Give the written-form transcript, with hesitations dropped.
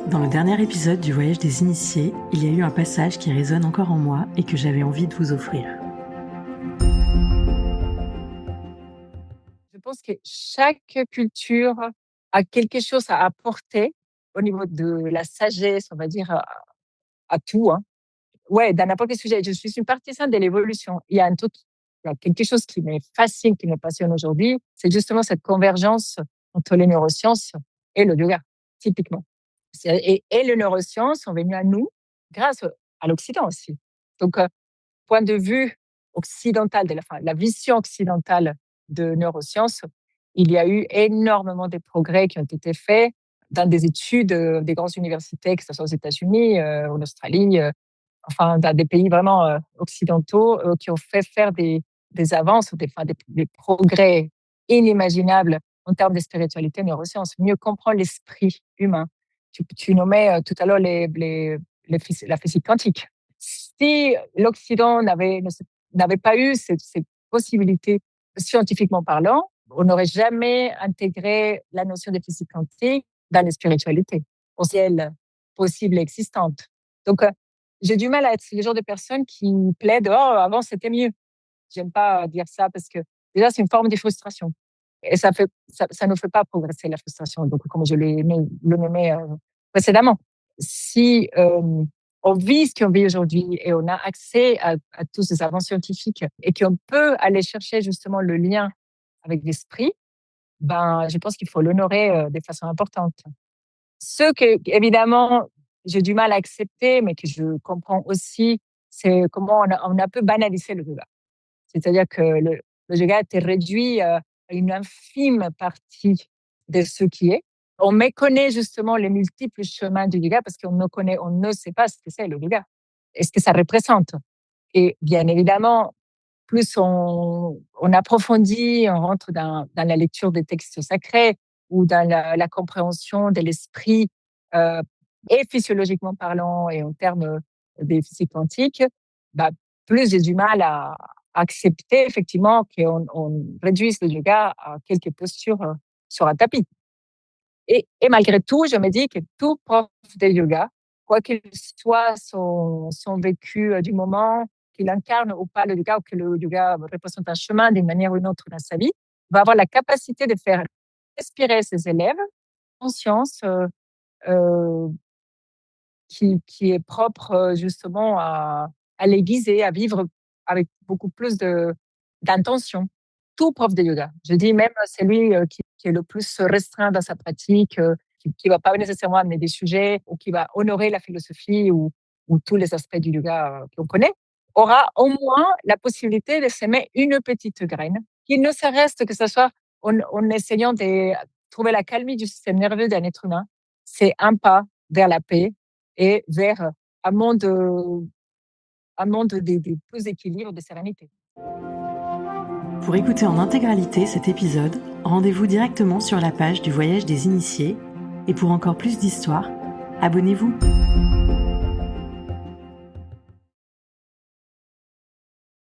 Dans le dernier épisode du Voyage des Initiés, il y a eu un passage qui résonne encore en moi et que j'avais envie de vous offrir. Je pense que chaque culture a quelque chose à apporter au niveau de la sagesse, on va dire, à tout, hein. Ouais, dans n'importe quel sujet. Je suis une partisane de l'évolution. Il y a quelque chose qui me fascine, qui me passionne aujourd'hui, c'est justement cette convergence entre les neurosciences et le yoga, typiquement. Et les neurosciences sont venues à nous grâce à l'Occident aussi. Donc, point de vue occidental, la vision occidentale de neurosciences, il y a eu énormément de progrès qui ont été faits dans des études des grandes universités, que ce soit aux États-Unis, en Australie, enfin dans des pays vraiment occidentaux qui ont fait faire des avances, des progrès inimaginables en termes de spiritualité, neurosciences, mieux comprendre l'esprit humain. Tu nommais tout à l'heure la physique quantique. Si l'Occident n'avait pas eu ces possibilités scientifiquement parlant, on n'aurait jamais intégré la notion de physique quantique dans les spiritualités, potentielles, possibles et existantes. Donc, j'ai du mal à être le genre de personne qui plaide: «Oh, avant, c'était mieux». J'aime pas dire ça parce que déjà, c'est une forme de frustration et ça ne fait pas progresser la frustration. Donc, comme je le nommais précédemment, si on vit ce qu'on vit aujourd'hui et on a accès à tous ces avances scientifiques et qu'on peut aller chercher justement le lien avec l'esprit, ben, je pense qu'il faut l'honorer de façon importante. Ce que, évidemment, j'ai du mal à accepter, mais que je comprends aussi, c'est comment on a un peu banalisé le yoga. C'est-à-dire que le yoga a été réduit à une infime partie de ce qui est. On méconnaît justement les multiples chemins du yoga parce on ne sait pas ce que c'est le yoga et ce que ça représente. Et bien évidemment, plus on approfondit, on rentre dans la lecture des textes sacrés ou dans la compréhension de l'esprit, euh, et physiologiquement parlant et en termes des physiques quantiques, bah, plus j'ai du mal à accepter effectivement qu'on réduise le yoga à quelques postures sur un tapis. Et malgré tout, je me dis que tout prof de yoga, quoi qu'il soit son vécu du moment, qu'il incarne ou pas le yoga, ou que le yoga représente un chemin d'une manière ou d'une autre dans sa vie, va avoir la capacité de faire respirer ses élèves, conscience euh, qui est propre justement à les guider, à vivre avec beaucoup plus d'intention. Tout prof de yoga. Je dis même celui qui est le plus restreint dans sa pratique, qui va pas nécessairement amener des sujets ou qui va honorer la philosophie ou tous les aspects du yoga qu'on connaît, aura au moins la possibilité de semer une petite graine, qui ne serait-ce que ce soit en essayant de trouver la calmie du système nerveux d'un être humain. C'est un pas vers la paix et vers un monde, de plus d'équilibre, de sérénité. Pour écouter en intégralité cet épisode, rendez-vous directement sur la page du Voyage des Initiés et pour encore plus d'histoires, abonnez-vous.